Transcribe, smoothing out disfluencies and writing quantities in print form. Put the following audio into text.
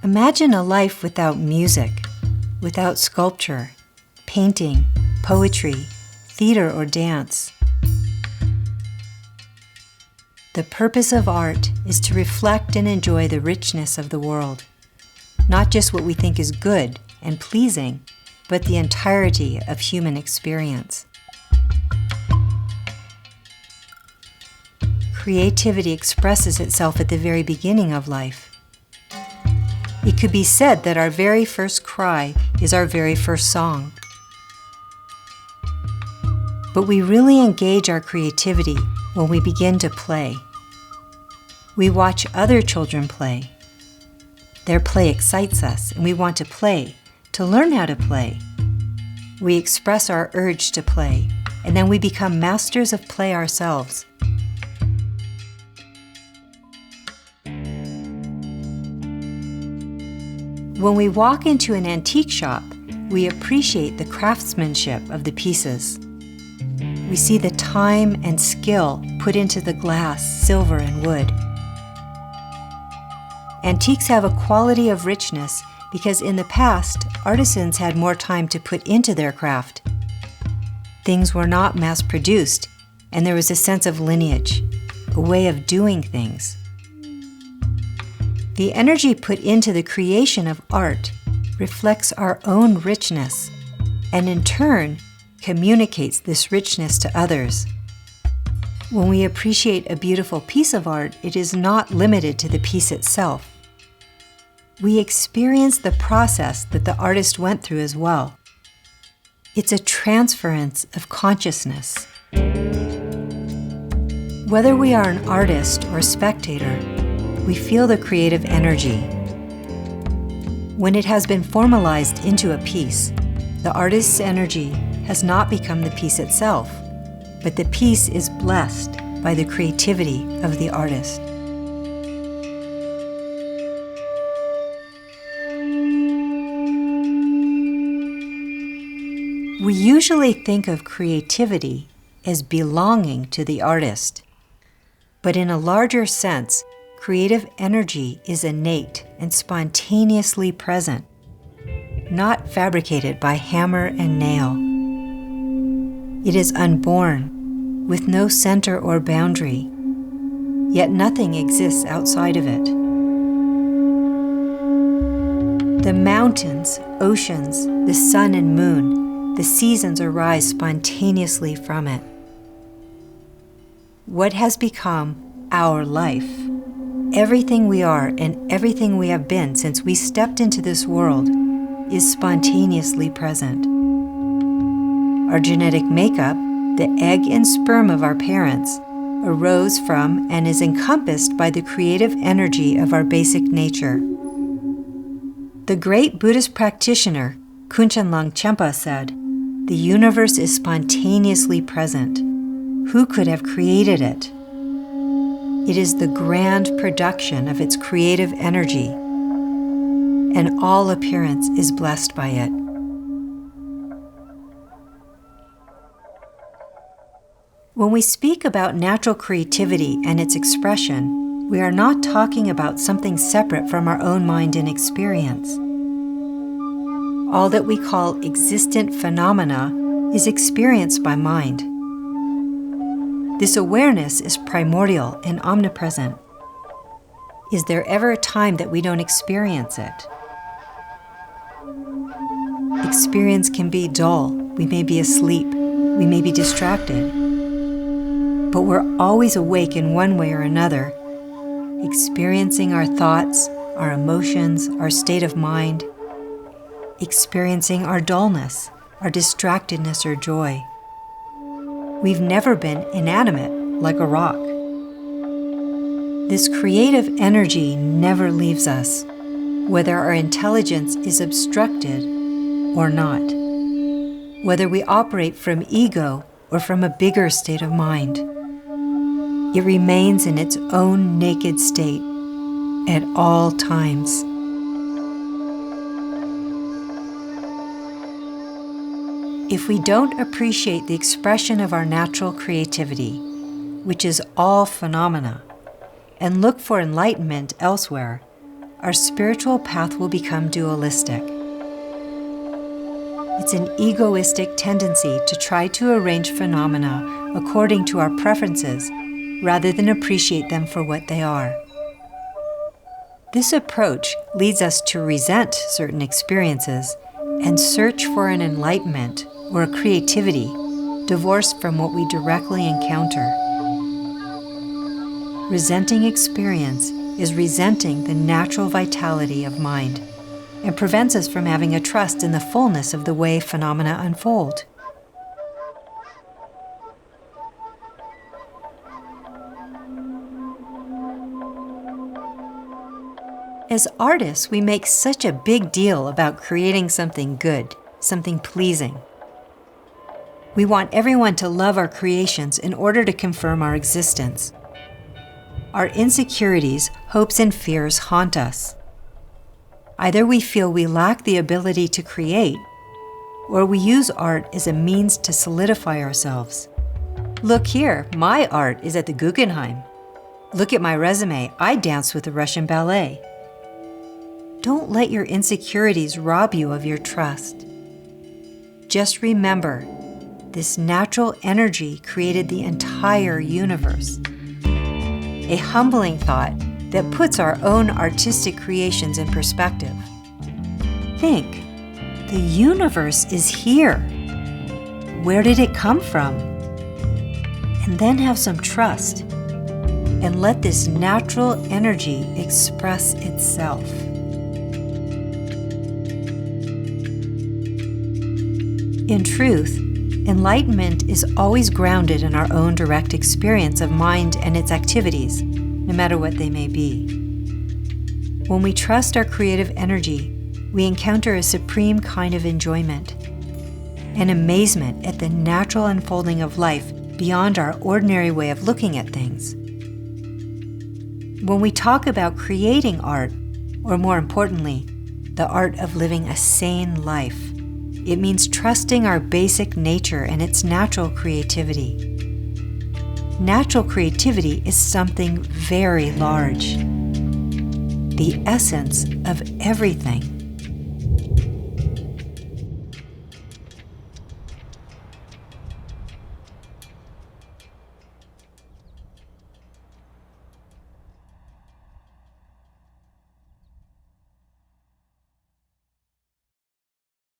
Imagine a life without music, without sculpture, painting, poetry, theater, or dance. The purpose of art is to reflect and enjoy the richness of the world, not just what we think is good and pleasing, but the entirety of human experience. Creativity expresses itself at the very beginning of life. It could be said that our very first cry is our very first song. But we really engage our creativity when we begin to play. We watch other children play. Their play excites us, and we want to play, to learn how to play. We express our urge to play, and then we become masters of play ourselves. When we walk into an antique shop, we appreciate the craftsmanship of the pieces. We see the time and skill put into the glass, silver, and wood. Antiques have a quality of richness because in the past, artisans had more time to put into their craft. Things were not mass-produced, and there was a sense of lineage, a way of doing things. The energy put into the creation of art reflects our own richness, and in turn, communicates this richness to others. When we appreciate a beautiful piece of art, it is not limited to the piece itself. We experience the process that the artist went through as well. It's a transference of consciousness. Whether we are an artist or a spectator, we feel the creative energy. When it has been formalized into a piece, the artist's energy has not become the piece itself, but the piece is blessed by the creativity of the artist. We usually think of creativity as belonging to the artist, but in a larger sense, creative energy is innate and spontaneously present, not fabricated by hammer and nail. It is unborn, with no center or boundary, yet nothing exists outside of it. The mountains, oceans, the sun and moon, the seasons arise spontaneously from it. What has become our life, everything we are and everything we have been since we stepped into this world, is spontaneously present. Our genetic makeup, the egg and sperm of our parents, arose from and is encompassed by the creative energy of our basic nature. The great Buddhist practitioner, Kunchen Longchenpa, said, "The universe is spontaneously present. Who could have created it? It is the grand production of its creative energy, and all appearance is blessed by it." When we speak about natural creativity and its expression, we are not talking about something separate from our own mind and experience. All that we call existent phenomena is experienced by mind. This awareness is primordial and omnipresent. Is there ever a time that we don't experience it? Experience can be dull. We may be asleep. We may be distracted. But we're always awake in one way or another, experiencing our thoughts, our emotions, our state of mind, experiencing our dullness, our distractedness or joy. We've never been inanimate like a rock. This creative energy never leaves us, whether our intelligence is obstructed or not, whether we operate from ego or from a bigger state of mind. It remains in its own naked state at all times. If we don't appreciate the expression of our natural creativity, which is all phenomena, and look for enlightenment elsewhere, our spiritual path will become dualistic. It's an egoistic tendency to try to arrange phenomena according to our preferences rather than appreciate them for what they are. This approach leads us to resent certain experiences and search for an enlightenment or a creativity divorced from what we directly encounter. Resenting experience is resenting the natural vitality of mind and prevents us from having a trust in the fullness of the way phenomena unfold. As artists, we make such a big deal about creating something good, something pleasing. We want everyone to love our creations in order to confirm our existence. Our insecurities, hopes, and fears haunt us. Either we feel we lack the ability to create, or we use art as a means to solidify ourselves. Look here, my art is at the Guggenheim. Look at my resume, I danced with the Russian ballet. Don't let your insecurities rob you of your trust. Just remember, this natural energy created the entire universe. A humbling thought that puts our own artistic creations in perspective. Think, the universe is here. Where did it come from? And then have some trust and let this natural energy express itself. In truth, enlightenment is always grounded in our own direct experience of mind and its activities, no matter what they may be. When we trust our creative energy, we encounter a supreme kind of enjoyment, an amazement at the natural unfolding of life beyond our ordinary way of looking at things. When we talk about creating art, or more importantly, the art of living a sane life, it means trusting our basic nature and its natural creativity. Natural creativity is something very large, the essence of everything.